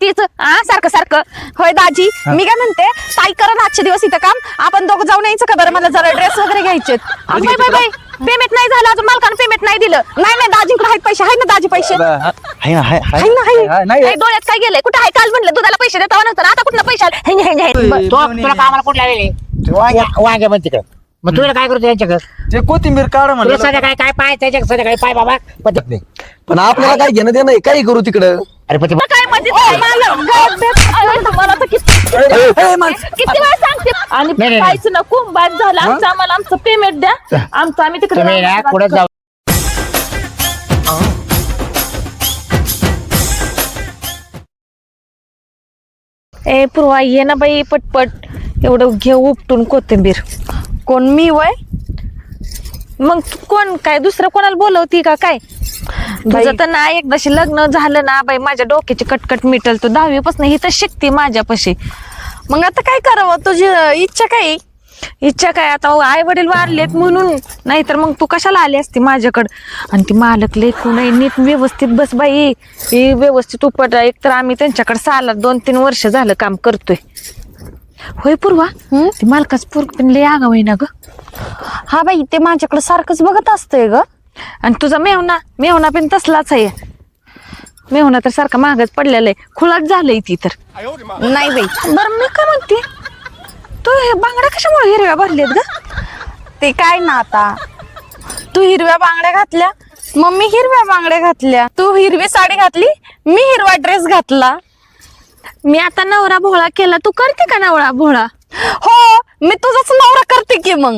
तीच सारखं सारखं. होय दाजी, मी काय म्हणते, ताई करा ना आजचे दिवस इथं काम, आपण दोघं जाऊन यायचं का बरं? मला जरा ड्रेस वगैरे घ्यायचे. बाय पेमेंट नाही झालं अजून, मालकानं पेमेंट नाही दिलं. नाही दाजींकडे आहेत पैसे, आहे ना दाजी पैसे? डोळ्यात काय गेलंय? कुठे आहे? काल म्हणलं दुधाला पैसे देता नव्हतं, आता कुठलं पैसे आले? तुला कामाला कुठं लावले वांगे म्हणते का? मग तुला काय करतो यांच्याकडे? ते कोथिंबीर काढ म्हणलं. संध्याकाळी काय पाय त्याच्या संध्याकाळी पाय बाबा पद्धत नाही. पण आपल्याला काय घेणं देणं काही करू तिकडं. अरे पण काय म्हणजे मला तर किती वेळ सांगते. आणि नाही. पाहायचं नको, बाद झालं आमचं, आम्हाला आमचं पेमेंट द्या आमचं, आम्ही तिकडे तुम्ही ना कुठं जाऊ. ए पूर्वा ये ना बाई पटपट, एवढं घे उपटून कोथिंबीर. कोण मी वय? मग कोण काय दुसरं कोणाला बोलवती का काय? तुझं तर ना एकदाशी लग्न झालं ना बाई, माझ्या डोक्याची कटकट मिटल. तू 10वी पासून ही तर शिकते माझ्यापाशी. मग आता काय करावं? तुझी इच्छा काय? इच्छा काय आता? आई वडील वारलेत म्हणून, नाहीतर मग तू कशाला आली असती माझ्याकडं? आणि ती मालक लेकून नीट व्यवस्थित बस बाई, ही व्यवस्थित उपट. एक तर आम्ही त्यांच्याकडे साला 2-3 वर्ष झालं काम करतोय. होय पूर्वा, ती मालकाच पोरग पण लय आगाव आहे ना ग. हा बाई, ते माझ्याकडे सारखंच बघत असतंय ग. आणि तुझा मेवना पण तसलाच आहे. मेवना तर सारखा महागच पडलेला आहे, खुलाच झालंय ती तर. नाही बाई. बरं मी काय म्हणते, तू हे बांगड्या कशामुळे हिरव्या भरलेत ग? ते काय ना आता, तू हिरव्या बांगड्या घातल्या, मग मी हिरव्या बांगड्या घातल्या. तू हिरवी साडी घातली, मी हिरवा ड्रेस घातला. मी आता नवरा भोळा केला, तू करते का नवरा भोळा? हो, मी तुझाच नवरा करते की. मग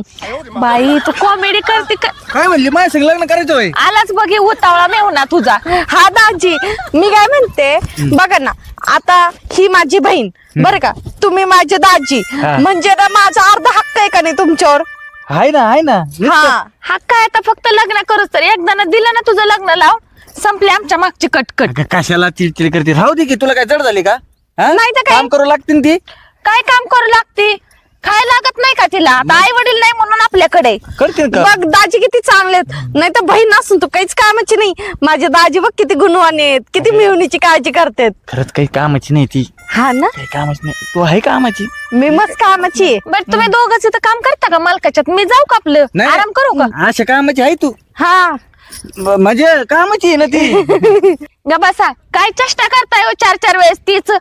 बाई तू कॉमेडी करते का? काय म्हणली? माझ्या संग लग्न करायचं होय? आलाच बघे उतावळा मेहुणा तुझा. हा दाजी, मी काय म्हणते बघा ना, आता ही माझी बहीण बरं का, तुम्ही माझे दाजी, म्हणजे ना माझा अर्धा हक्क आहे का नाही तुमच्यावर? आहे ना. हा हक्क आहे. आता फक्त लग्न करूच तर, एकदा ना दिलं ना तुझं लग्न लाव, संपले आमच्या मागची कटकट. अगं, कशाला चिडचिड करते? राहू दे की. तुला काय जड झाली का? नाही तर काय? काम करू लागते ती. काय काम करू लागते? काय लागत नाही का तिला? आता आई वडील नाही म्हणून आपल्याकडे करते का? बघ दाजी किती चांगलेत, नाही तर बहीण असून तू काहीच कामाची नाही. माझे दाजी बघ किती गुणवान आहेत, किती मिळवणीची काळजी करतात. खरंच काही कामाची नाही ती. हा ना, काही कामाची नाही. तू आहे कामाची. मी मस्त कामाची आहे. बरं तुम्ही दोघंच इथं काम करता का मालकाच्यात? मी जाऊ का आपलं, नाही. आराम करू का? अशा कामाची आहे तू. हा म्हणजे कामाची आहे ना ती. ग बसा, काय चेष्टा करताय 4-4 वेळेस तीच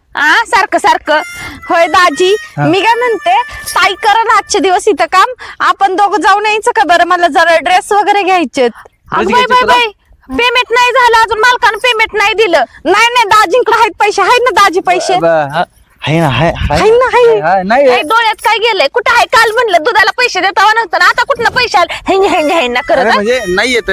सारखं सारखं. होय दाजी, मी काय म्हणते, ताई करा ना आजचे दिवस इथं काम, आपण दोघं जाऊन यायचं का बरं? मला जरा ड्रेस वगैरे घ्यायचे. बाय पेमेंट नाही झालं अजून, मालकानं पेमेंट नाही दिलं. नाही दाजींकडे आहेत पैसे, आहेत ना दाजी पैसे? आहे ना. नाही डोळ्यात काय गेलंय? कुठं आहे? काल म्हणलं दुधाला पैसे देता नव्हतं, आता कुठलं पैसे आले? हे ना करत. म्हणजे नाही येत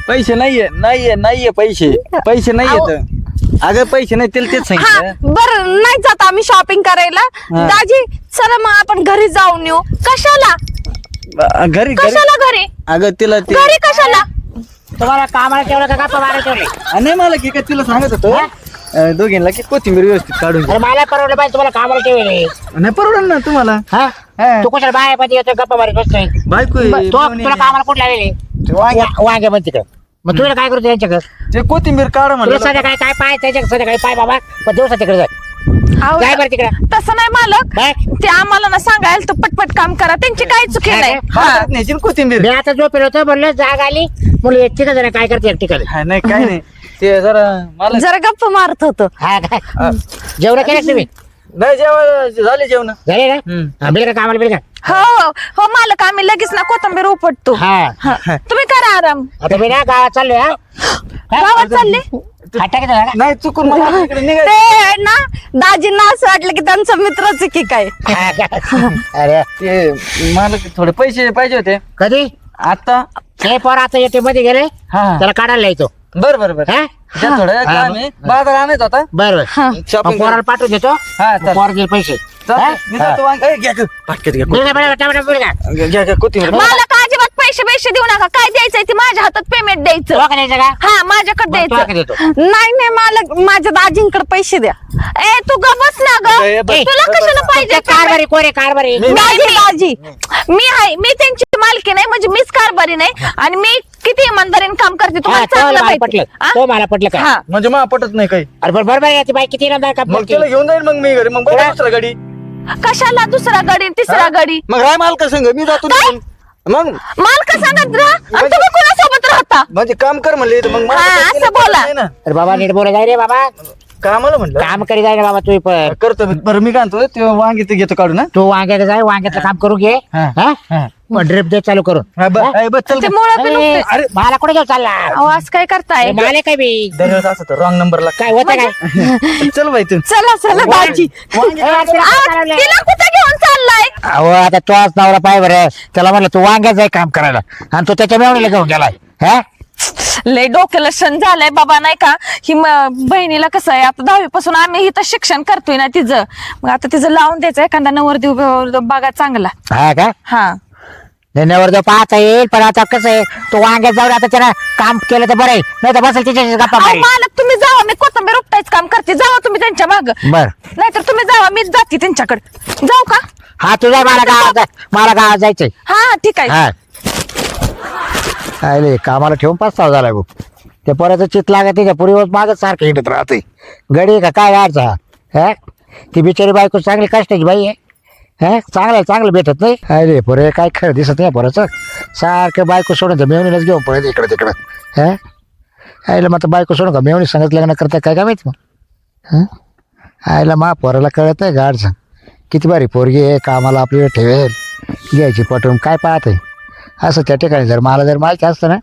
पैसे, नाहीये पैसे नाही येत. अगं पैसे नाही, तेच हा सांगितलं. बरं, नाही जात आम्ही शॉपिंग करायला. दाजी चला मग आपण घरी जाऊन येऊ. कशाला घरी? घरी? अगं तिला ते घरी कशाला? तुम्हाला कामाला ठेवलं का गप्पा मारायला ठेवले? नाही, मला की काय तिला सांगत होतो दोघींना की कोथिंबीर व्यवस्थित काढून घे. अरे मला परवडलं पाहिजे, तुम्हाला कामाला ठेवले. नाही परवडल ना तुम्हाला. हा? तू कशाला बाया मध्ये येतो गप्पा मारत बसतोय? बायको आहे, तुला कामाला कुठं लावले? वांगे म्हणते का? मग तुला काय करतो यांच्याकडे? ते कोथिंबीर काढ तुला म्हणलं. संध्याकाळी काय पाय त्याच्या संध्याकाळी पाय बाबा, पण दिवसा तिकडे जाय. अहो, काय बरं तिकडे? तसं नाही मालक, काय? ते आम्हाला ना सांगायला तर पटपट काम करा, त्यांची काही चुकी काय नाही. रे? बाजारात न्यायची ना कोथिंबीर. मी आता झोपेल होतो, म्हणलं जाग आली, मुलं एकटी का जरा काय करते एकटी का? नाही काय नाही, ते जरा मला जरा गप्प मारत होतो. हा काय जेवण केलं तुम्ही? नाही झाले जेवण. झाले का? बिल का कामाला बिल का? हो मालक, आम्ही लगेच ना कोथंबीर उपटतो. हा. तुम्ही करा आराम. आता मी ना गावात चाललोय. गावात चालले? हट्टा किती झाला? नाही चुकून मला इकडे निघायचं. ते ना दाजींना असं वाटलं की त्यांचा मित्रच की काय. हा का? अरे ते मला थोडे पैसे पाहिजे होते कधी? आता. हे पोर आता येते मध्ये गेले, हा त्याला काढायला यायचो. बरं हा? त्या थोडं काम आहे, बाजार आणायचं होता. बरं Shopping पोराला पाठवून देतो, हा, चालेल. पोर देईल पैसे. चालतंय. मी जातो घ्या पाटक्यात घ्या. बिल का, बिल का, टमाटर बिल का? घ्या कोथिंबीर. मालक अजिबात पैसे देऊ नका. काय द्यायचंय ते माझ्या हातात पेमेंट द्यायचं. तुला का द्यायचं का? हा माझ्याकडे बरं, तुला का द्यायचं. देतो? नाही मालक, माझ्या दाजींकडे पैसे द्या. ए तू ग बस ना ग, ए, बस. तुला कशाला पाहिजे? कारभारी कोण कारभारी? दाजी मी आहे, मी त्यांची मालकी नाही, म्हणजे मीच कारभारी नाही. आणि मी किती इमानदारीने काम करते तुम्हाला तो चांगलं मला माहिती पटलं हा? तो मला पटलं का हा. म्हणजे मला पटत नाही काही. अरे पण बरोबर आहे ती बाई किती इनामदार काम मग करते. त्याला घेऊन जाईल मग मी घरी. मग बघा दुसरा गाडी. कशाला दुसरा गडी तिसरा गडी मग राय माल का संग मी जातो काय? निघून. मग मालक सांगत राहा आणि तुम्ही कोणासोबत राहता म्हणजे काम कर म्हणले तर मग मला हा, काही असं केलं बोला. नाही ना. अरे बाबा नीट बोला जाय रे बाबा कामाला म्हणलं काम करी जाय रे बाबा तू पण करतो मी. बरं मी काय म्हणतो ते वांगे ते घेतो काढून. तू वांग्याचं जाय वांग्याचं काम करू घे हा. हा? हा. मग ड्रिप दे चालू करून चल ते मुळं बी अरे नुकते. मला कुठे घेऊ चालला आवाज काय करताय मला काय बी दरवेळेस असं तर रॉंग नंबरला काय होतं काय चल बाई तू. चला चला दाजी वांगे आव, तिला कुठे घेऊन चाललाय अहो आता तो आज नवरा पाय बरं त्याला म्हणलं तू वांग्याच जाय काम करायला आणि तो त्याच्या मेवणीला घेऊन गेलाय हा लय डोक्याला क्षण झालंय बाबा नाही का ही बहिणीला कसं आहे आता 10वी पासून आम्ही इथं शिक्षण करतोय ना तिचं मग आता तिचं लावून द्यायचं एखादा नवरदेव बघा चांगला हा का हा नवरदेव पाहता येईल पण आता कसं आहे तो वांग्यात जाऊन आता त्याला काम केलं तर बरं आहे नाही तर बसेल तिच्या गप्पा अहो, मारेल. मालक तुम्ही जावा मी कोथंबीर उपटायचं काम करते जावा तुम्ही त्यांच्या माग बर नाहीतर तुम्ही जावा मीच जाते त्यांच्याकडे जाऊ का हा तुझा मला गावात जायचंय हा ठीक आहे हा काय कामाला ठेवून 5-6 झालाय भाऊ त्या पोराचं चित लागत त्याच्या पुरीवर मागच सारखं हिंडत राहते गडी का काय गाडचा हा ती बिचारी बायको चांगली कष्टाची बाई आहे हा चांगलं भेटत नाही अरे पोरे काय खरं दिसत नाही पोराचं सारखं बायको सोडून मेवणीलाच घेऊन पळत इकडं तिकडं हा आईला मग बायको सोडून का मेवणी सांगत लग्न करता काय माहिती मग हा आईला मा पोराला कळत नाही गाडचं किती बारी पोरगी आहे कामाला आपल्याला ठेवेल घ्यायची पटवून काय पाहत आहे असं त्या ठिकाणी जर माहिती असतं ना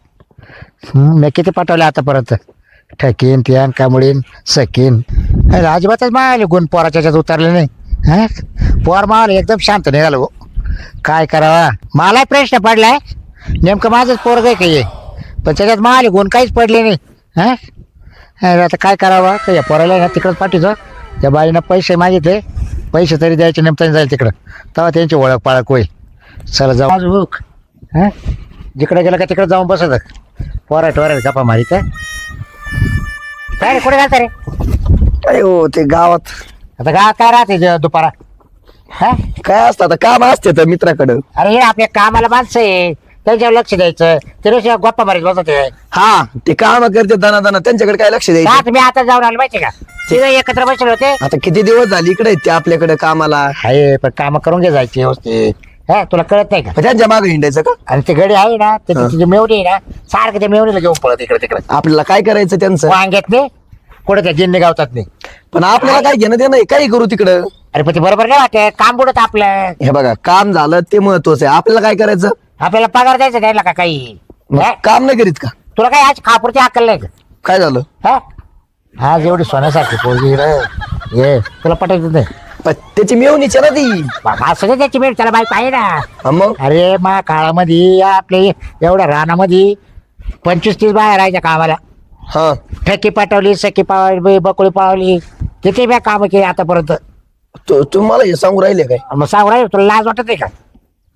मी किती पाठवले आतापर्यंत ठकीन त्यान कामुळीन सकीन अरे अजिबातच मायले गुण पोराच्या ह्याच्यात उतरले नाही हा पोर मावाला एकदम शांत निघालो भाऊ काय करावा मला प्रश्न पडलाय नेमकं माझंच पोरग आहे काही पण त्याच्यात मावाले गुण काहीच पडले नाही हा अरे आता काय करावा तर या पोराला ना तिकडंच पाठवतो त्या बाईनं पैसे मागितले पैसे तरी द्यायचे निमताने जाईल तिकडं तेव्हा त्यांची ओळख पाळख होईल चला जाऊ माझं भूक हा जिकडे गेलं का तिकडे जाऊन बसत पोराट गप्पा मारी काय रे कुठे घालता रे काय हो ते गावात आता गावात काय राहते दुपारा हा काय असतं आता काम असते तर मित्राकडं. अरे हे आपल्या कामाला माणसं आहे त्यांच्यावर लक्ष द्यायचं ते रोज गप्पा मारीत बसत आहे हा ते काम करते दाना त्यांच्याकडे काय लक्ष द्यायचं. का तुम्ही आता जाऊन आले माहिती का तिथे एकत्र बसले होते आता किती दिवस झाले इकडे आहेत ते आपल्याकडे कामाला. हाय पण काम करून घे जायची व्यवस्थित हा तुला कळत नाही का मग त्यांच्या मागे हिंडायचं का आणि ते गडी आहे ना ते तिची मेवणी आहे ना सारखं त्या मेवणीला घेऊन पळत इकडे तिकडे आपल्याला काय करायचं त्यांचं. वांग्यात नाही कुठे त्या जिन्ने गावतात नाही पण आपल्याला काय घेणं देणं आहे, काही करू तिकडं. अरे पण ते बरोबर नाही वाटत काम बुडत आपलं हे बघा काम झालं ते महत्वाचं आहे. आपल्याला काय करायचं. आपल्याला पगार द्यायचा द्यायला का काही मग हा? काम नाही करीत का. तुला काय आज खापुरची अक्कल नाही का काय झालं. हा आज एवढी सोन्यासारखी पोरगी रे ये तुला पटायचं नाही पण त्याची मेवणीची ना ती. बाबा सगळं त्याची भेट त्याला बाईक आहे ना हा मग अरे मा काळामध्ये आपल्या एवढ्या रानामध्ये 25-30 बाया राहायच्या कामाला हा ठेकी पाठवली सखी पावली बकुळी पावली किती बॅ काम केली आतापर्यंत तुम्हाला हे सांगू राहिले काय. मग सांग राहील तुला लाज वाटत नाही का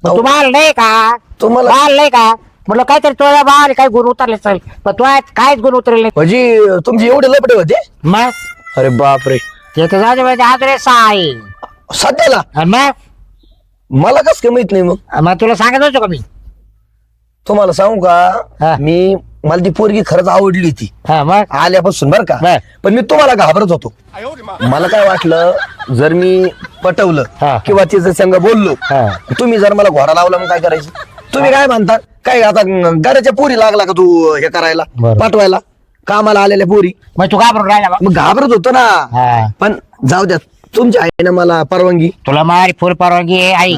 मग तुम्हाला नाही का तुम्हाला बाल नाही का म्हटलं काहीतरी तुला बाल काही गुण उतरले चल पण तू काहीच गुण उतरले नाही म्हणजे तुमचे एवढे लपडे होते. मग अरे बापरे. ते तर जाऊ दे म्हणजे आज रे साई सध्याला आणि मला कस काय माहित नाही. मग मग तुला सांगत होतो का मी तुम्हाला सांगू हा. का मी मला ती पोरगी खरंच आवडली ती हा मग आल्यापासून बर का. बर. पण मी तुम्हाला घाबरत होतो. मला काय वाटलं जर मी पटवलं हा. किंवा तिचं संग बोललो हा. तुम्ही जर मला घोडा लावला मग काय करायचं. तुम्ही काय म्हणता काय आता घराच्या पोरी लागला का तू हे करायला बरं. पाठवायला कामाला आलेल्या पोरी. मग तू घाबरून राहिला बा. मग घाबरत होतो ना. हा पण जाऊ द्या तुमच्या आईनं मला परवानगी. तुला मारी फुल परवानगी आहे आई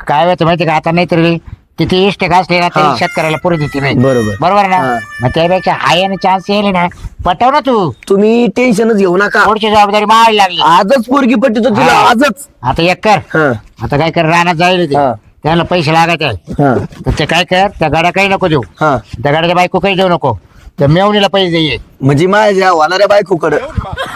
काय होतं माहिती का आता नाही तरी किती इष्ट असले ना हा. तरी शेतकऱ्याला पुरी देते नाही बरोबर. बरोबर ना हा. मग त्यापेक्षा हाय चान्स येईल ना पटव ना तू तुम्ही टेन्शनच घेऊ नका. पुढची जबाबदारी मावायला लागली आजच पोरगी पटतो तुला हा. आजच. आता एक कर हा आता काय कर रानात जाईल ते हा. त्याला पैसे लागायचे आहे. हा तर ते काय कर त्या गाड्या काही नको देऊ हा त्या गाड्याच्या बायको काही देऊ नको त्या मेवणीला पैसे देये म्हणजे माझ्या होणाऱ्या बायकोकडे.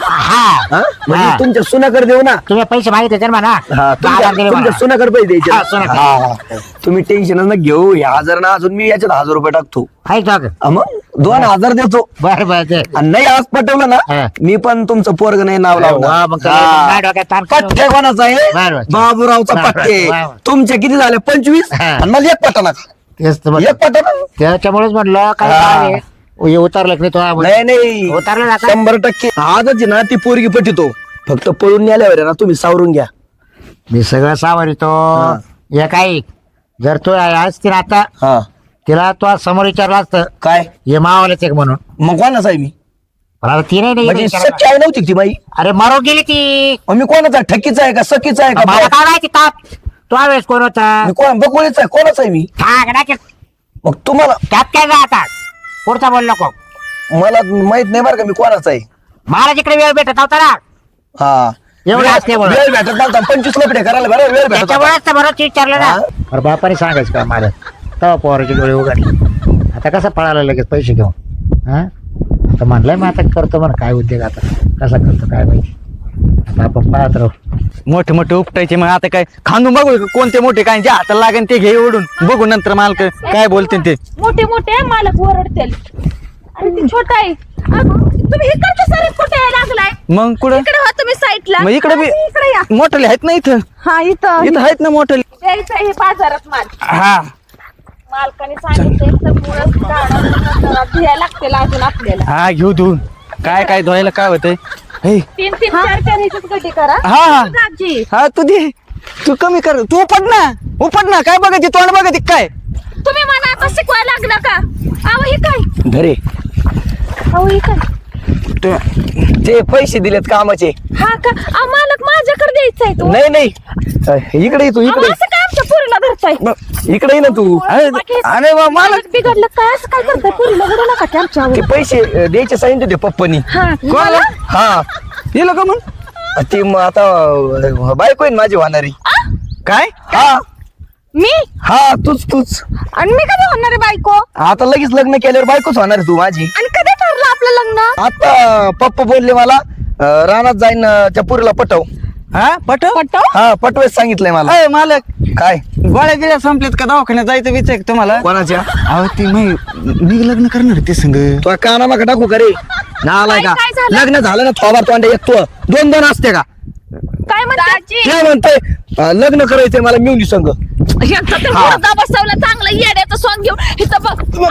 हा म्हणजे हा. तुमच्या सुनाकडे देऊ ना. तुम्ही पैसे मागितले तर म्हणा हा, 10,000 दिले तुमच्या म्हणा. सुनाकडे पैसे द्यायचे. हा, सुनाकडे. हा. तुम्ही टेन्शन न घेऊ या हजार ना अजून मी याच्यात 1,000 रुपये टाकतो. हाय टाक हा, मग 2,000 देतो. बरं बरं ते आणि नाही आज पटवलं ना हा. मी पण तुमचं पोरग नाही नाव वा, लावणार. मग तर हा. माझ्या डोक्यात ताण करू. पठ्ठे कोणाचा आहे बरं. बाबूरावचा बरं, पठ्ठे. बरं. तुमचे किती झाले 25 हा. आणि मला एक पटा नका. तेच तर म्हटलं. एक पटत त्याच्यामुळेच म्हटलं काय हा. काय हे उतरलं की नाही तो आवाज? नाही नाही उतरलं ना आता? 100% आजच आहे ना ती पोरगी पटितो फक्त पळून नेल्यावर आहे ना तुम्ही सावरून घ्या. मी सगळं सावरितो हा. या काही जर तो असती ना आता हा तिला तो आज समोर विचारलं असतं काय हे मावालाच एक म्हणून. मग कोणाचा आहे मी पण आता ती नाही म्हणजे विचारलं. सच्ची आई नव्हती का ती बाई? अरे मरून गेली ती. मग मी कोणाचा ठकीचा आहे का सकीचा आहे मला का काय माहिती ताप तो वेळेस कोण होता मी कोण बकुळीचा आहे कोणाचा आहे मी? टाक टाक. मग तुम्हाला त्यात काय जातात पुढचा बोल नको. मला माहित नाही बरं का मी कोणाचा आहे. मला जिकडे वेळ भेटत होता ना हा एवढं असते म्हणून. वेळ भेटत नव्हता 25 लपडे करायला बरं वेळ भेटत होता. त्याच्यामुळेच तर बरोबर विचारलं ना. हा. अरे बापाने सांगायचं का मला तेव्हा पोराचे डोळे उघडले. आता कसं पळायला लगेच पैसे घेऊन हा आता म्हणलंय मग आता करतो म्हणा काय उद्योग आता कसा करतो काय माहिती. आता आपण पाहत राहू. मोठे मोठे उपटायचे मग आता काय खांदून बघू का कोणते मोठे काय जे हाताला लागेल ते घे ओढून बघू नंतर मालक काय बोलते ते. मोठे मोठे मालक ओरडतील आणि ती छोटा आहे. अगं, तुम्ही इकडचे सारे कुठे यायला लागलाय? मग कुठं इकडे हो तुम्ही साईडला. मग इकडे बी इकडे या. मोठे आहेत ना इथं हा इथं इथं आहेत ना मोठे. द्यायचं आहे बाजारात माल. हा मालकाने सांगितलं तर मुळं धुया लागते अजून आपल्याला. हा घेऊ धुवून काय काय धुवायला काय होतंय. हे 3-3 4 ह्याच्यात गड्डी करा. हा हा दाजी हा तू दे तू कमी कर तू उपट ना काय बघा तोंड बघा काय. तुम्ही मला आता शिकवायला लागला का? अहो हे काय? धरे अहो हे काय? ते पैसे दिलेत कामाचे. हा का? अहो मालक माझ्याकडे द्यायचा आहे तो. नाही नाही इकडे ये तू अहो, इकडे असं काय आमच्या पुरीला धरताय? इकडे ये ना तू. अरे वा मला मालक बिघडलं काय असं काय करताय? पुरीला घडू नका की आमच्यावर. ते पैसे द्यायचे सांगितले होते पप्पानी. हा कोणाला? हा येलो का मग ती मग आता बायको आहे ना माझी होणारी. काय हा मी हा तूच आणि मी कधी होणार आहे बायको? आता लगेच लग्न केल्यावर बायकोच होणार आहे तू माझी. आणि कधी ठरलं आपलं लग्न? आता पप्पा बोलले मला रानात जाईन त्या पुरीला पटव. हा पटव पटव? हा पटवेच सांगितलंय मला. अय मालक काय गोळ्या गिळ्या संपलेत का दवाखान्यात जायचं विचार तुम्हाला. कोणाच्या अहो ती मी लग्न करणार ते संग. तो काना मग टाकू का रे ना आलाय का? काय झालं? लग्न झालं ना थोबार तोंड एक तो दोन असते का? काय म्हणते? ते म्हणतोय लग्न करायचंय मला मिळून संघ. यांचा तर हा. मुर्दा बसवला चांगला येड्याचं सॉंग घेऊन इथं बघ.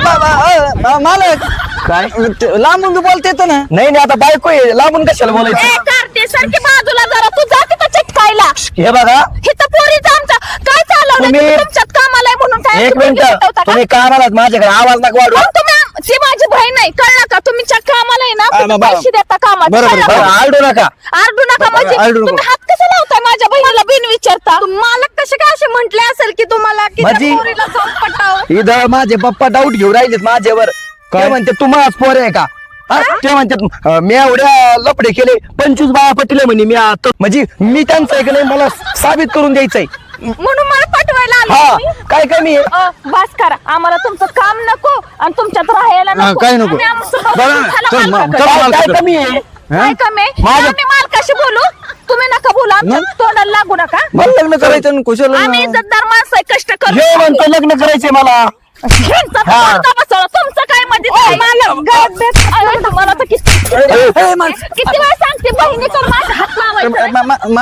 मालक काय ते लांबून बोलते येतं ना. नाही नाही आता बायको आहे लांबून कशाला बोलायचं. ए कारते सारखी बाजूला जरा तू जा तिथं चिटकायला. हे बघा इथं पोरीचं आमचा काय चालवलं? तुम्ही- तुम्ही तुमच्यात कामाला आहे म्हणून काय एक तुम्ही मिनिट चिटकवता का? तुम्ही कामालाच माझ्याकडे आवाज नका वाढवा. मग तुम्ही ती माझी बहीण नाही कळलं का? तुमच्या कामाला आहे ना तुम्ही बा- पैसे देता कामाचे. बरोबर, कळलं का? बरं, आरडू नका. आरडू नका म्हणजे आरडू नको. तुम्ही हात कसा लावताय माझ्या बहिणीला बिन विचारता? मालक कसे काय असे म्हंटले असेल की तुम्हाला की त्या माझी- पोरीला जाऊन पटाव? इथं माझे पप्पा डाऊट घेऊन राहिलेत माझ्यावर. काय? ते म्हणते तुम्हालाच पोर आहे का? हा? ते म्हणतात मी एवढ्या लपडे केले 25 बाया पटले म्हणे मी आता म्हणजे मी त्यांचं आहे की नाही मला साबित करून द्यायचंय. म्हणून मला पटवायला आले हा तुम्ही? काय कमी आहे? बस करा आम्हाला तुमचं काम नको आणि तुमच्यात राहायला हा, नको. काय नको. आम्ही आमचं बघून बरं, झालं चल, मालकाकडे. चल, काय मालकाकडे. काय कमी आहे? काय कमी माझं- आम्ही मालकाशी बोलू तुम्ही नका बोलू आमच्या तोंडाला लागू नका. मला लग्न करायचं आणि कुशल आम्ही इज्जतदार माणसं आहे, कष्ट करू. हे म्हणतो लग्न करायचंय मला. ह्यांचा तर हा. मुर्दा बसवला, तुमचं काय मध्ये अरे तुम्हाला तर किती वेळा सांगते बहिणी कर माझा हात लावायचा.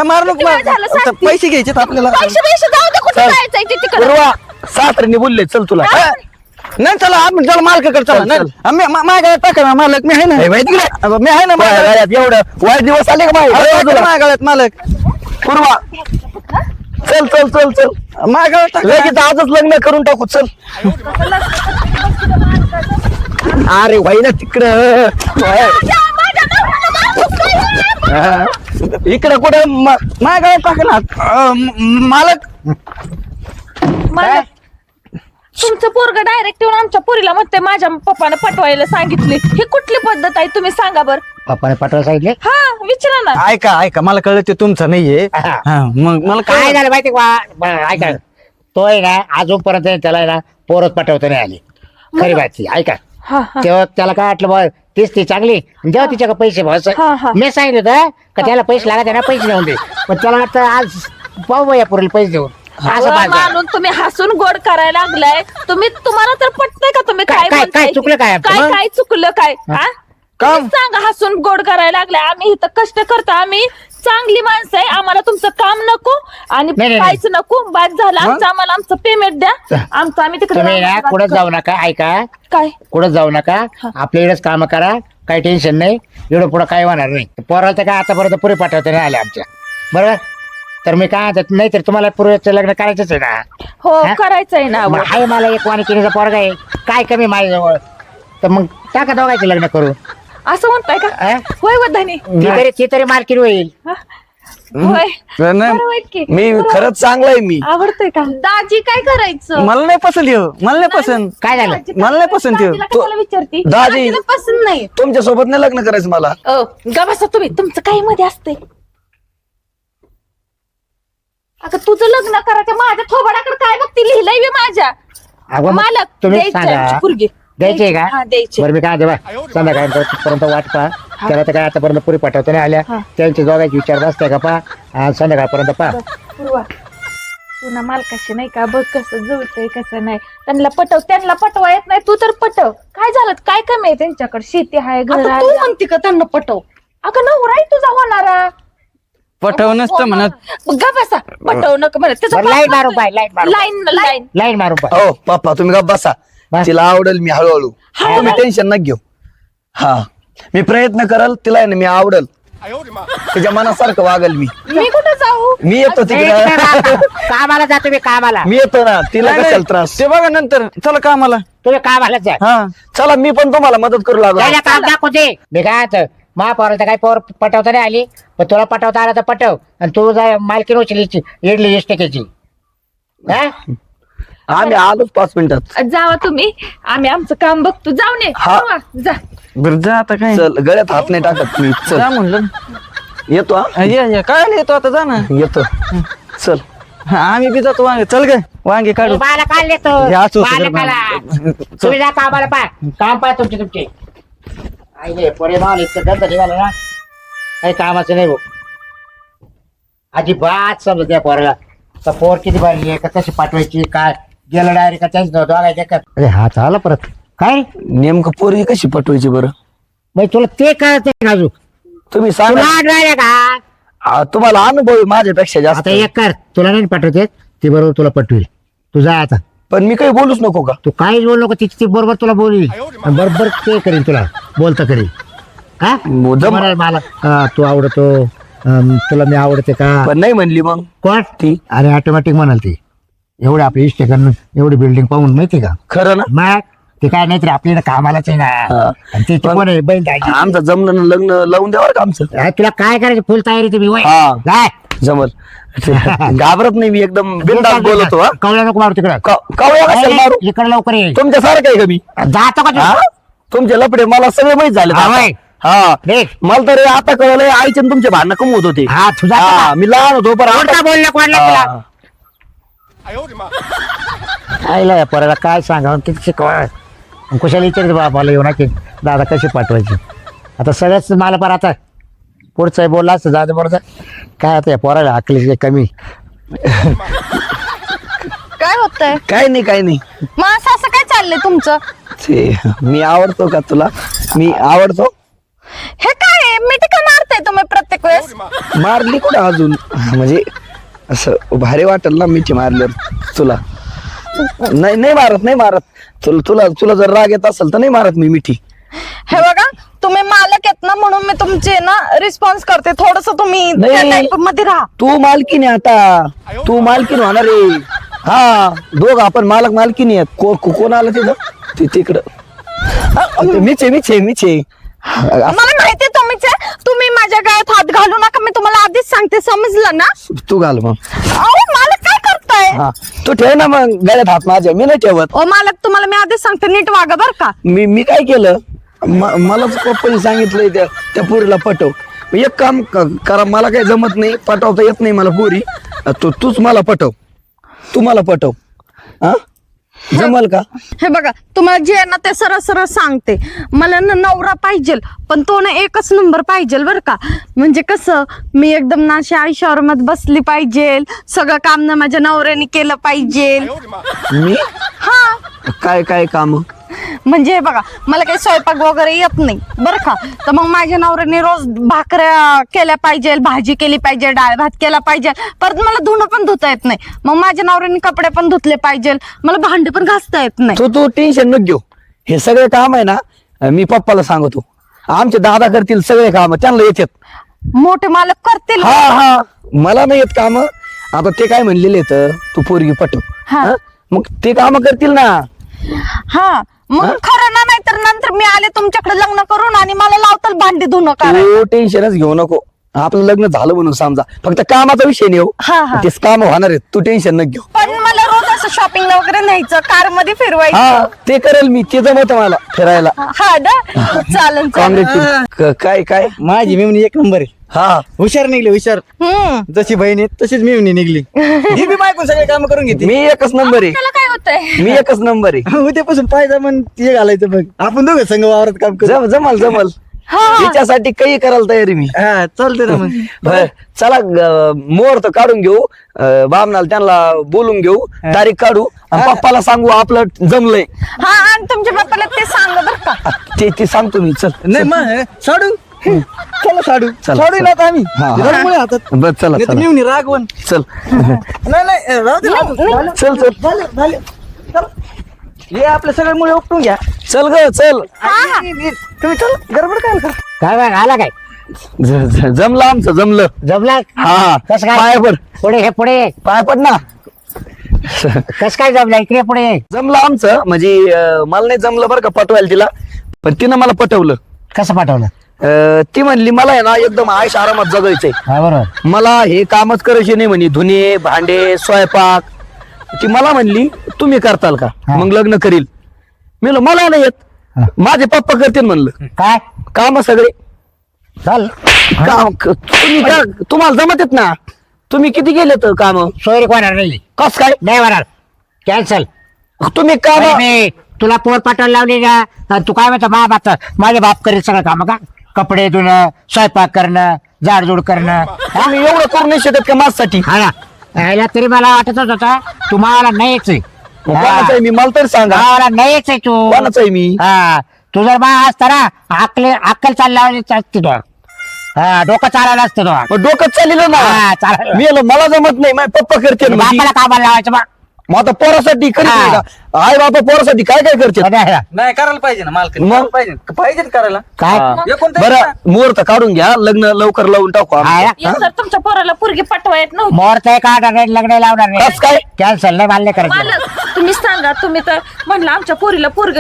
मार किती वेळ झालं नको सांगते? पैसे घ्यायचे आपल्याला. पैसे बिशे जाऊ दे कुठे चल. जायचंय ते तिकडे. पूर्वा सासऱ्यांनी बोलले चल तुला. नाही चला आपण चला मालकाकडे चला चल, नाही माझ्या टाका ना मालक मी आहे ना. हे माहिती का? मी आहे ना माझ्या मालक. घरात एवढं वाईट दिवस आले का माझ्या माझ्या गळ्यात मालक पूर्वा चल चल चल चल माझ्या गळ्यात टाका. लगेच आजच लग्न करून टाकू चल. अरे वाई ना तिकडं इकडं कुठं माझ्या गळ्यात टाका ना मालक. मालक, तुमचं पोरग डायरेक्ट येऊन आमच्या पोरीला म्हणते माझ्या पप्पाने पटवायला सांगितले. ही कुठली पद्धत आहे तुम्ही सांगा बर. पप्पाने पटवायला सांगितले. हा विचारा ना. ऐका मला कळलं ते तुमचं नाहीये. हा. हा, मग मला काय काय झालं माहिती का ऐका तो आहे ना अजूनपर्यंत त्याला आहे ना पोरच पटवता नाही आली खरी बातची ऐका. हा हा तेव्हा त्याला काय वाटलं बा तीच ती चांगली जेव्हा तिच्याकडे पैसे हा, हा. भाव मी सांगितलं होतं का त्याला पैसे लागत आहे ना पैसे देऊन दे पण त्याला वाटतं आज पाहू बा या पुरेल पैसे देऊन असं अहो, माझं. मानून तुम्ही हसून गोड करायला लागलाय. तुम्हाला तर पटतंय का तुम्ही काय- काय काय- बोलताय काय ते? चुकलं काय आमचं? काय काय चुकलं काय हा? काम? तुम्ही सांगा, हसून गोड करायला लागले. आम्ही इथं कष्ट करतो, आम्ही चांगली माणसं आहे. आम्हाला तुमचं काम नको आणि नाही, नाही. काहीच नको. बाद झालं आमचं, आम्हाला आमचं पेमेंट द्या. आमचं आम्ही तिकडे तुम्ही ना राहणार. कुठं जाऊ नका, ऐका, काय कुठं जाऊ नका. आपल्या इकडेच काम करा, काही टेन्शन नाही. एवढं पुढं काही होणार नाही. पोराला तर काय आतापर्यंत पुरे पाठवता नाही आले आमच्या, बरोबर. तर मी काय म्हणतात, नाही तर तुम्हाला पूर्वीचं लग्न करायचंच आहे ना. हो हा? करायचंय ना. मग आहे मला एक वाणिकीचा पोरगा आहे, काय कमी माझ्याजवळ, तर मग टाका दोघांचे लग्न करू. असं म्हणताय का? हा? होय वधानी. ती तरी मालकीण होईल. होय नाही. बरं वाईट की. मी खरंच चांगला आहे मी. आवडतंय का? दाजी काय करायचं? मला नाही पसंत येऊ, मला नाही पसंत. काय झालं? मला नाही पसंत येऊ. दाजीला कशाला विचारती? दाजी दाजीला पसंत नाही. तुमच्या सोबत नाही लग्न करायचं मला. गा बसा तुम्ही, तुमचं काही मध्ये असतंय. आता तुझं लग्न करायचं, माझ्या थोबाडाकडे काय बघती, लिहिलंय बी माझ्या. अगं मग मालक तुम्ही द्यायची सांगा. आमची पोरगी. द्यायचे का? हा द्यायचे. बरं मी काय देवा संध्याकाळपर्यंत वाट पहा. त्याला तर काय आतापर्यंत पुरी पाठवता नाही आल्या. त्यांचे दोघांचे विचार बसते का पहा, संध्याकाळपर्यंत पहा. पूर्वा तू ना मालकाशी नाही का, बघ कसं जुळतंय कसं नाही. त्यांना पटवा येत नाही, तू तर पटव. काय झालं, काय कमी आहे त्यांच्याकडे? शेती आहे, घर आहे. तू म्हणते का त्यांना पटव? अगं नवरा आहे तुझा होणारा. पटव नसतं म्हणत. गा बसा, पटव नका म्हणत. त्याचा लाईन मारू पाय, लाईन मारू, लाईन लाईन मारू पाय. हो पप्पा तुम्ही गप्प बसा. बस. तिला आवडेल मी हळूहळू. तुम्ही टेन्शन नका घेऊ. हा मी प्रयत्न करल, तिला आहे ना मी आवडेल, तिच्या मनासारखं वागल मी. मी कुठं जाऊ? मी येतो तिकडे. कामाला जा तुम्ही, कामाला. मी येतो ना, तिला नाही, कशाला नाही. त्रास. ते बघा नंतर, चला कामाला. तुम्ही कामाला जा. हा चला मी पण तुम्हाला मदत करू लागलो. त्याला काम दाखवू दे. मी काय आता महापौराला तर काही पोर पटवता नाही आली, पण तुला पटवता आला तर पटव. आणि तू जा मालकीन उचलीची इडली इष्टकेची. आम्ही आलोच 5 मिनिटात. जावा तुम्ही, आम्ही आमचं काम बघतो. जाऊ नये. हा. जा. बरं जा आता काय. चल गळ्यात हात नाही टाकत मी. चल जा म्हणलं. येतो हा. ये काय येतो आता, जा ना. येतो. चल आम्ही बी जातो वांगे. चल ग वांगे काढू. मला काढ हे लेतो असं तुम्ही जा कामाला. पा काम पा तुमचे. आई पोरे माल इतकं गंध निघालं ना, काही कामाचं नाही भाऊ. अजिबात समजत त्या पोराला. तर पोर किती भरली आहे, का कशी पाठवायची, काय गेलं डायरेक्ट त्याच दोघायच्या का. अरे हा चाला परत काय रे? नेमकं पोरगी कशी पटवायची बरं? बाई तुला ते कळत नाही अजून. तुम्ही सांगा. तुला डायरेक्ट का तुम्हाला अनुभव आहे माझ्यापेक्षा जास्त. आता एक कर, तुला नाही पाठवते ती, बरोबर तुला पटवेल. तू जा आता. पण मी काही बोलूच नको का? तू काहीच बोल नको, तिची ती बरोबर तुला बोलील. आणि बरोबर ते करील, तुला बोलता करील. का मुद्दाम. म्हणाल मला तू आवडतो, तुला मी आवडते का. पण नाही म्हणली मग कोण ती? अरे ऑटोमॅटिक म्हणाल ती. एवढे आपले इष्ट करणं, एवढी बिल्डिंग पाहून माहिती का. खरं ना? मग ते काय नाही तर आपल्याला कामालाच आहे ना. आणि ते कोण आहे बहीण दाजी. आमचं जमलं ना, लग्न लावून द्यावर का आमचं? अरे तुला काय करायचं, फुल तयारी तुम्ही वय. हा. काय जमल. घाबरत नाही मी, एकदम बिनधास्त बोलतो. हा कवळ्या नको मारू तिकडं. कवया कशाला मारू? इकडे लवकर ये. तुमच्यासारखं आहे का मी? जातो का हा? तू? तुमचे लपडे मला सगळे माहित झाले. हा, होय. हा देख. मला तर आता कळलंय, आईचे आणि तुमचे भांडणं कमी होत होते. हा तुझा हा, मी लहान होतो पण कोणता आता- बोलला कोणला तुला. हा. आईला या पोराला काय सांगा, किती शिकवा. कुशाला विचारते बापाला येऊ ना की दादा कशी पाठवायची. आता सगळ्याच मला पण आता पुढचं बोलला असतं दादा बरोबर. काय आता या पोराला अकलीची कमी. काय होतंय? काय नाही काय नाही. मग असं काय चाललंय तुमचं? ते मी आवडतो का तुला? मी आवडतो. हे काय मिठी का मारताय तुम्ही प्रत्येक वेळेस? मारली कुठे अजून, म्हणजे असं भारी वाटेल ना मिठी मारल्यावर तुला. नाही नाही मारत, नाही मारत. तुला जर राग येत असेल तर नाही मारत मी मिठी. हे बघा, तुम्ही मालक आहेत ना, म्हणून मी तुमचे ना रिस्पॉन्स करते. थोडस तुम्ही त्या नाही. टाईप मध्ये राहा. तू मालकीन आहे आता, तू मालकीन होणार आहे. हा दोघ आपण मालक मालकीन आहेत. कोण आलं तिथं? तिकडं मिचे. मला माहितीये तुम्हीच आहे. तुम्ही माझ्या गळ्यात हात घालू नका, मी तुम्हाला आधीच सांगते, समजलं ना? तू घाल मग. अहो मालक काय करताय? हा तू ठेव ना मग गळ्यात हात माझ्या, मी नाही ठेवत. ओ मालक, तुम्हाला मी आधीच सांगते, नीट वागा बर का. मी काय केलं, मलाच पप्पानी सांगितलंय त्या पोरीला पटव. एक काम करा, मला काही जमत नाही, पटवता येत नाही मला पोरी. तूच मला पटव, तू मला पटव. हा जमल का? हे बघा, तुम्हाला जे आहे ना ते सरळ सरळ सांगते. मला ना नवरा पाहिजे, पण तो ना एकच नंबर पाहिजे बर का. म्हणजे कसं, मी एकदम ना अशी आयुष्यावर बसली पाहिजे, सगळं काम ना माझ्या नवऱ्याने केलं पाहिजे. मी हा काय काम? म्हणजे हे बघा मला काही स्वयंपाक वगैरे येत नाही बरं का. तर मग माझ्या नवऱ्याने रोज भाकऱ्या केल्या पाहिजे, भाजी केली पाहिजे, डाळ भात केला पाहिजे. परत मला धुणं पण धुता येत नाही. मग माझ्या नवऱ्याने कपडे पण धुतले पाहिजे, मला भांडे पण घासता येत नाही. तू टेन्शन नको घेऊ. हे सगळे काम आहे ना मी पप्पाला सांगतो. आमचे दादा करतील सगळे काम, त्यांना येतात. मोठे मालक करतील. हा मला नाही येत काम. आता ते काय म्हणलेले तर तू पोरगी पटव. हा. हा? मग ते काम करतील ना. हा मग खरं ना, नाही तर नंतर मी आले तुमच्याकडे लग्न करून आणि मला लावताल भांडी धुणं करायला. तू टेन्शनच घेऊ नको. आपलं लग्न झालं म्हणून समजा, फक्त कामाचा विषय नाही हो. हा. तेच काम होणार आहेत, तू टेन्शन नको घेऊ. पण मला रोज असं शॉपिंगला वगैरे न्यायचं, कार मध्ये फिरवायचं. हा ते करेल मी, ते जमत मला फिरायला. हा ना चालेल. काँग्रेस काय माझी मेवणी एक नंबर आहे. हा हुशार निघली, हुशार. जशी बहीण आहे तशीच मेवणी निघली. ही बी बायको सगळे काम करून घेते. मी एकच नंबर आहे. त्याला काय होतंय? मी एकच नंबर आहे. उद्यापासून पाहिजे म्हण ते घालायचं बघ. आपण दोघं संघ वावरात काम करू. जमल तिच्यासाठी काही करायला तयारी मी. हा चालते ना मग. बर, चला मुहूर्त काढून घेऊ. बामणाला त्यांना बोलून घेऊ, तारीख काढू आणि पप्पाला सांगू आपलं जमलंय. हा आणि तुमच्या बापाला ते सांग बर का. ते सांगतो मी. चल नाही मग साडू चला साडू चला, साडू चला. ना आता आम्ही हा. रडमुळे हातात. बस चला नाही तर चला मेवणी रागवण. चल नाही राहू दे, राहू दे. चल चल झाले चल. हे आपल्या सगळ्यांमुळे उपटून घ्या. चल ग चल. तुम्ही चल गडबड काय करा. काय बघ आला काय जमलं आमचं जमलं. जमला हा कसं काय पाय पड पुढे हे पुढे पाय पड ना. कस काय जमला इकडे पुढे जमलं आमचं म्हणजे मला नाही जमलं बरं का पटवायला तिला, पण तिनं मला पटवलं. कसं पाठवलं ती म्हणली मला आहे ना एकदम आयुष आरामात जगायचंय. हा बरोबर मला हे कामच करायचे नाही म्हणे, धुणे भांडे स्वयंपाक. ती मला म्हणली तुम्ही करताल का, हा. मग लग्न करील. मी म्हणलं, मला नाही हा. येत, माझे पप्पा करतील म्हणलं काय काम सगळे. चल तुम्ही तुम्हाला जमत येत ना, तुम्ही किती गेले तर काम. सोयरी होणार नाही कस काय नाही होणार कॅन्सल तुम्ही काम. मी तुला पोर पाठवायला लावली ना आणि तू काय म्हणतो माझे बाप करीत सगळं काम का कपडे धुणं स्वयंपाक करणं झाडझूड करणं आम्ही एवढं करू नाही शकत का माझ्यासाठी. हा ना यायला तरी मला वाटतच होता तुम्हाला नाहीच आहे. कोणाचं आहे मी, मला तरी सांगा मला नाहीच आहे तू कोणाचं आहे मी. हा तू जर बा असता ना अक्कल चालला असते तो हा डोकं चालायला असतं तो मग डोकं चाललेलं ना. हा, चालेल. मी म्हणलं, मला जमत नाही, माझे पप्पा करतील. बापाला कामाला लावायचं बा मग आता पोरासाठी करीत नाही हा. का? आई बापा पोरासाठी काय काय करते. नाही करायला पाहिजे ना मालक. मग? पाहिजे करायला. काय बरं मुहूर्त काढून घ्या, लग्न लवकर लावून टाकू आम्ही. हा. एक तर तुमच्या पोराला पोरगी पटवा येत नव्हती. मोहूर्त आहे का लग्न लावणार नाही कस काय? कॅन्सल नाही मान्य करायचं मालक तुम्ही सांगा, तुम्ही तर म्हणलं आमच्या पोरीला पोरग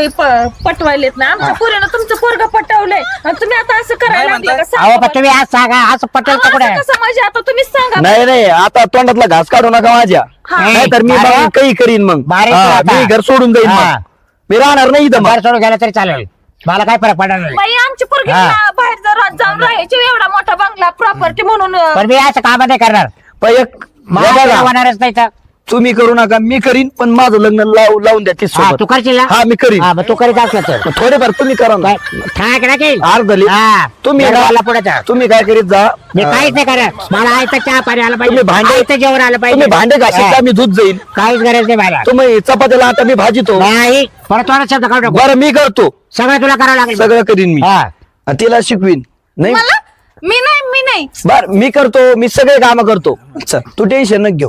पटवायलेत ना, आमच्या पोरीनं तुमचं पोरग पटवलंय आणि तुम्ही आता असं करायला लागले का? अहो सांगा पण तुम्ही आज सांगा आज पटेल अहो, का कुठे असं कसं म्हणजे आता तुम्ही सांगा. नाही नाही आता तोंडातला घास काढू नका माझ्या. नाही तर मी अरे. मग काही करीन मग. बारीक हा, राहता. मी घर सोडून जाईन हा. मग. मी राहणार नाही इथं मग. घर सोडून गेलं तरी चालेल मला काय फरक पडणार नाही बाई आमची पोरगी हा. बाहेर जर जाऊन राहायची, एवढा मोठा बंगला प्रॉपर्टी म्हणून पण मी असं काम नाही करणार पण एक मला बघा, काय होणारच नाही तर तुम्ही करू नका, मी करीन, पण माझं लग्न लावून द्या हा तिच्यासोबत. तू करशील ना हा मी करीन. हा मग तू करीत असला तर मग थोडेफार तुम्ही करा ना. ठाक राखेल अर्ध लिट. हा तुम्ही मला ना- पुढे जा तुम्ही काय करीत जा. मी काहीच नाही करत मला आयतं चहा पाणी आलं पाहिजे तुम्ही भांडे- आयतं जेवण आलं तुम्ही पाहिजे भांडे घाशीत हा. मी धुत जाईन. काहीच गरज नाही मला तुम्ही चपात्याला आता मी भाजीतो. नाही परत थोडा शब्द काढू नको बरं मी करतो, सगळं तुला करावं लागेल सगळं करीन मी. हा आणि तिला शिकवीन. नाही मला मी नाही बर मी करतो, मी सगळे काम करतो. चल, तू टेन्शन न घेऊ.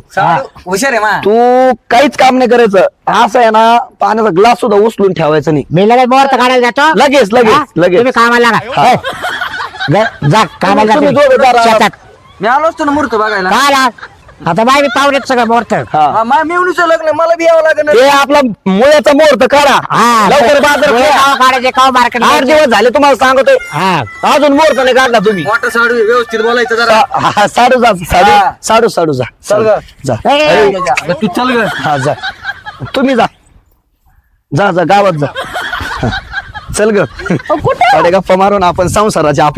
हुशार आहे मा. तू काहीच काम नाही करायचं. असं आहे ना, पाण्याचा ग्लास सुद्धा उचलून ठेवायचा नाही. मी लगेच मुहूर्त काढायला जातो लगेच हा? लगेच तुम्ही कामाला लागा हे. जा कामाला जा तुम्ही दोघं जा तुम्ही. रानात. शेतात मी आलो असतो ना मूर्त बघायला. काय आला? आता बाय मी पाहुण्यात सगळं मुहूर्त हा. मेवणीचं लग्न मला बी यावं लागेल. हे आपला मुळ्याचा मुहूर्त काढा. हा लवकर बाजार डोळे खोला. काव काढायचे काव मार्केट 8 दिवस झाले तुम्हाला सांगतोय, हा अजून मुहूर्त नाही काढला तुम्ही. मोठं साडू व्यवस्थित बोलायचं जरा. साडू जा हा. साडू जा. चल ग. जा. ए, अरे, तू चल ग. हा जा, तुम्ही जा जा जा गावात जा. चल ग कुठे गप्पा मारून आपण संसाराच्या